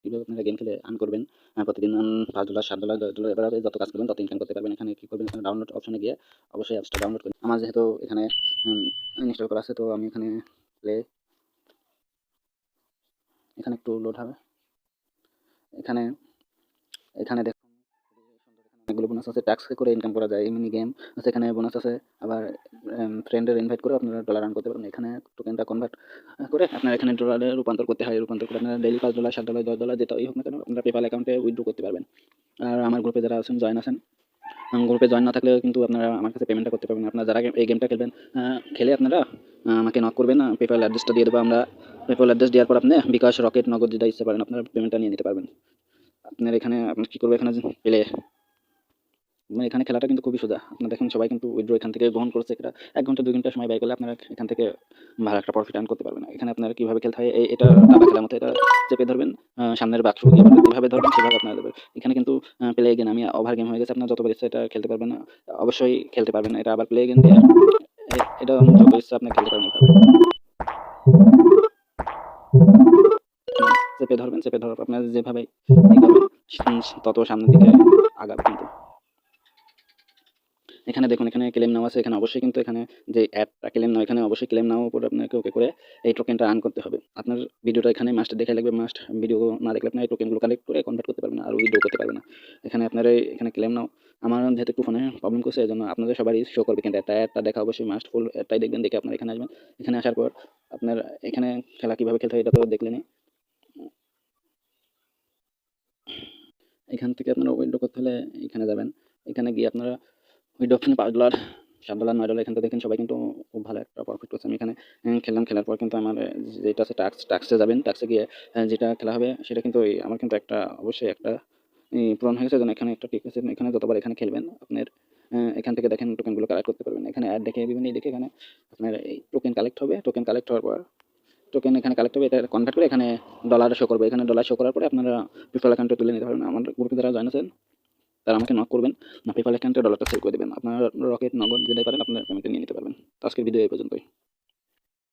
কিভাবে আপনারা গেম খেলে আর্ন করবেন। প্রতিদিন $5 $7 $10 এভাবে যত কাজ করবেন তত ইনকাম করতে পারবেন। এখানে কি করবেন, এখানে ডাউনলোড অপশনে গিয়ে অবশ্যই অ্যাপসটা ডাউনলোড করবেন। আমার যেহেতু এখানে ইনস্টল করা আছে তো আমি এখানে প্লে এখানে একটু লোড হবে। এখানে এখানে দেখুন অনেকগুলো বোনাস আছে, টাস্ক করে ইনকাম করা যায়, মিনি গেম আছে, এখানে বোনাস আছে। আবার ফ্রেন্ডের ইনভাইট করে আপনারা ডলার আর্ন করতে পারবেন। এখানে টোকেনটা কনভার্ট করে আপনার এখানে ডলারে রূপান্তর করতে হয়। রূপান্তর করে আপনারা ডেইলি $5 $7 $10 যেটাই হোক না কেন আপনারা পেপাল অ্যাকাউন্টে উইথড্র করতে পারবেন। আর আমার গ্রুপে যারা আছেন জয়েন আছেন, গ্রুপে জয়েন না থাকলেও কিন্তু আপনারা আমার কাছে পেমেন্টটা করতে পারবেন। আপনারা যারা এই গেমটা খেলবেন খেলে আপনারা আমাকে নক করবেন, পেপাল অ্যাড্রেসটা দিয়ে দেবো আমরা। পেপাল অ্যাড্রেস দেওয়ার পর আপনি বিকাশ, রকেট, নগদ যেটা ইচ্ছা পারেন আপনারা পেমেন্টটা নিয়ে নিতে পারবেন। আপনার এখানে আপনি কী করবেন, এখানে পেলে মানে এখানে খেলাটা কিন্তু খুবই সোজা। আপনারা দেখেন সবাই কিন্তু উইথড্র এখান থেকে গ্রহণ করছে। এটা 1 ঘন্টা 2 ঘন্টা সময় ব্যয় করলে আপনারা এখান থেকে ভালো একটা প্রফিট আর্ন করতে পারবেন। এখানে আপনারা কীভাবে খেলতে হয়, এটা দাবা খেলার মতো, এটা চেপে ধরবেন, সামনের বাক্স দিয়ে যেভাবে ধরবেন সেভাবে আপনারা দেবেন। এখানে কিন্তু প্লে গেম আমি ওভার গেম হয়ে গেছে, আপনারা যতবার ইচ্ছা এটা খেলতে পারবেন না, অবশ্যই খেলতে পারবেন। এটা আবার প্লে গেম দিয়ে এটা যত ইচ্ছা আপনি খেলতে পারবেন এভাবে। চেপে ধরবেন, চেপে ধরার পর আপনারা যেভাবে করবেন তত সামনের দিকে আগাবে কিন্তু। এখানে দেখুন এখানে ক্লেম নাও আছে, এখানে অবশ্যই কিন্তু এখানে যে অ্যাডটা ক্লেম নাও, এখানে অবশ্যই ক্লেম নাও উপরে আপনাকে ওকে করে এই টোকেনটা আর্ন করতে হবে। আপনার ভিডিওটা এখানে মাস্ট দেখাই লাগবে, মাস্ট ভিডিও না দেখলে আপনি এই টোকেনগুলো কালেক্ট করে কনভার্ট করতে পারবেন না আর উইথড্র করতে পারবেন না। এখানে আপনার এখানে ক্লেম নাও, আমার যেহেতু একটু ফোনে প্রবলেম করছে এজন্য আপনাদের সবারই শো করবে, কিন্তু অ্যাডটা দেখা অবশ্যই মাস্ট, ফুল অ্যাডটাই দেখবেন, দেখে আপনার এখানে আসবেন। এখানে আসার পর আপনার এখানে খেলা কীভাবে খেলতে হয় এটা তো দেখলেনই। এখান থেকে আপনারা উইথড্র করতে হলে এখানে যাবেন, এখানে গিয়ে আপনারা উইথড্র অপশনে $5 $7 $9 এখান থেকে দেখেন সবাই কিন্তু খুব ভালো একটা প্রফিট করছে। আমি এখানে খেললাম, খেলার পর কিন্তু আমার যেটা আছে টাস্কে যাবেন, টাস্কে গিয়ে যেটা খেলা হবে সেটা কিন্তু আমার কিন্তু একটা অবশ্যই একটা পূরণ হয়ে গেছে। যেন এখানে একটা টিক আছে, এখানে যতবার এখানে খেলবেন আপনার এখান থেকে দেখেন টোকেনগুলো কালেক্ট করতে পারবেন। এখানে অ্যাড দেখে দিবেন, এই দেখে এখানে আপনার এই টোকেন কালেক্ট হবে। টোকেন কালেক্ট হওয়ার পর টোকেন এখানে কালেক্ট হবে, এটা কনভার্ট করে এখানে ডলার শো করবে। এখানে ডলার শো করার পরে আপনারা পেপ্যাল অ্যাকাউন্টে তুলে নিতে পারবেন। আমার গ্রুপে যারা জয়েন আছেন তারা আমাকে নক করবেন, পেপ্যাল অ্যাকাউন্টে ডলারটা সেল করে দেবেন। আপনার রকেট, নগদ যেটাই পারেন আপনার পেমেন্টে নিয়ে নিতে পারবেন। তো আজকের ভিডিও এই পর্যন্তই।